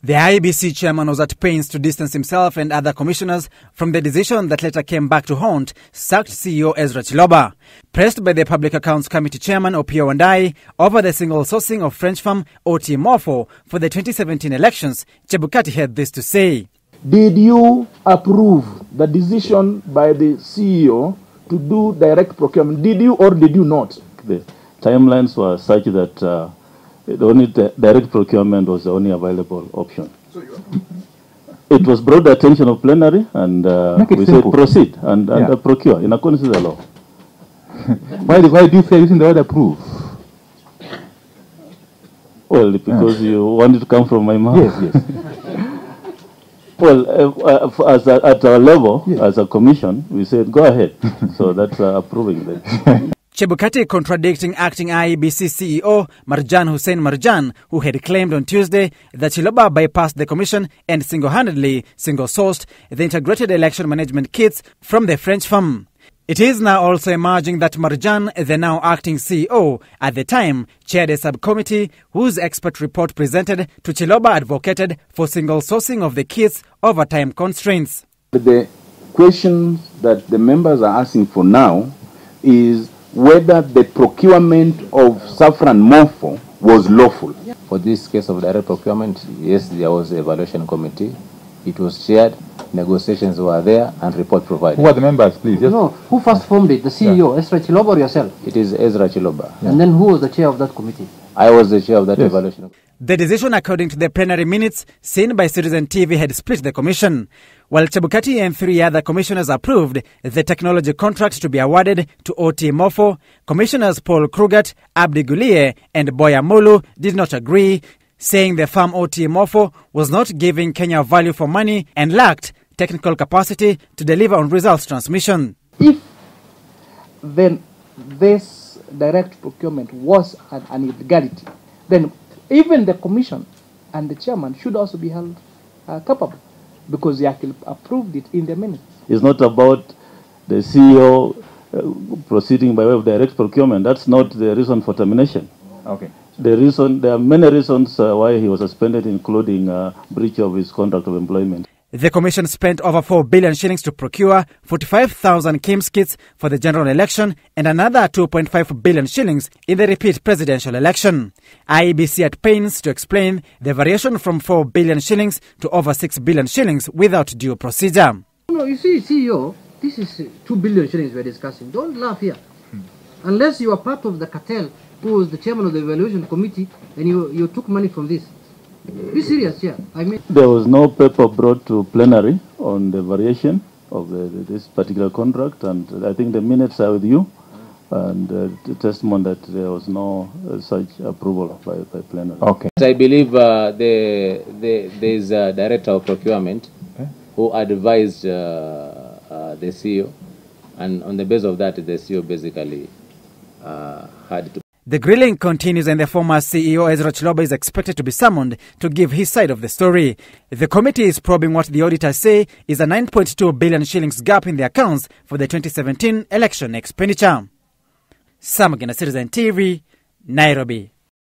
The IEBC chairman was at pains to distance himself and other commissioners from the decision that later came back to haunt sacked CEO Ezra Chiloba. Pressed by the Public Accounts Committee chairman Opio Wandai over the single sourcing of French firm OT Morpho for the 2017 elections, Chebukati had this to say. Did you approve the decision by the CEO to do direct procurement? Did you or did you not? The timelines were such that the only direct procurement was the only available option. It was brought to the attention of plenary, and we said proceed and procure in accordance with the law. Why do you say using the word approve? Well, because you want it to come from my mouth. Yes. Well, at our level, as a commission, we said go ahead. So that's approving that. Chebukati contradicting acting IEBC CEO Marjan Hussein Marjan, who had claimed on Tuesday that Chiloba bypassed the commission and single-handedly single-sourced the integrated election management kits from the French firm. It is now also emerging that Marjan, the now acting CEO, at the time chaired a subcommittee whose expert report presented to Chiloba advocated for single-sourcing of the kits over time constraints. The questions that the members are asking for now is whether the procurement of saffron morpho was lawful. For this case of direct procurement, yes, there was an evaluation committee. It was chaired, negotiations were there, and report provided. Who are the members, please? Yes. No, who first formed it? The CEO, Ezra Chiloba, or yourself? It is Ezra Chiloba. And then who was the chair of that committee? I was the chair of that evaluation. The decision, according to the plenary minutes seen by Citizen TV, had split the commission. While Chebukati and 3 other commissioners approved the technology contract to be awarded to OT Morpho, Commissioners Paul Krugat, Abdi Gulie and Boya Mulu did not agree, saying the firm OT Morpho was not giving Kenya value for money and lacked technical capacity to deliver on results transmission. If then this direct procurement was an illegality, then even the commission and the chairman should also be held culpable, because they actually approved it in the minutes. It's not about the CEO proceeding by way of direct procurement. That's not the reason for termination. Okay. There are many reasons why he was suspended, including breach of his contract of employment. The commission spent over 4 billion shillings to procure 45,000 KIMS kits for the general election and another 2.5 billion shillings in the repeat presidential election. IEBC at pains to explain the variation from 4 billion shillings to over 6 billion shillings without due procedure. No, you see, CEO, this is 2 billion shillings we're discussing. Don't laugh here. Unless you are part of the cartel who was the chairman of the evaluation committee and you took money from this. Be serious here. There was no paper brought to plenary on the variation of this particular contract, and I think the minutes are with you, and the testimony that there was no such approval by plenary. Okay. I believe there is a director of procurement who advised the CEO, and on the basis of that, the CEO basically had to. The grilling continues, and the former CEO Ezra Chiloba is expected to be summoned to give his side of the story. The committee is probing what the auditors say is a 9.2 billion shillings gap in the accounts for the 2017 election expenditure. Samagina, Citizen TV, Nairobi.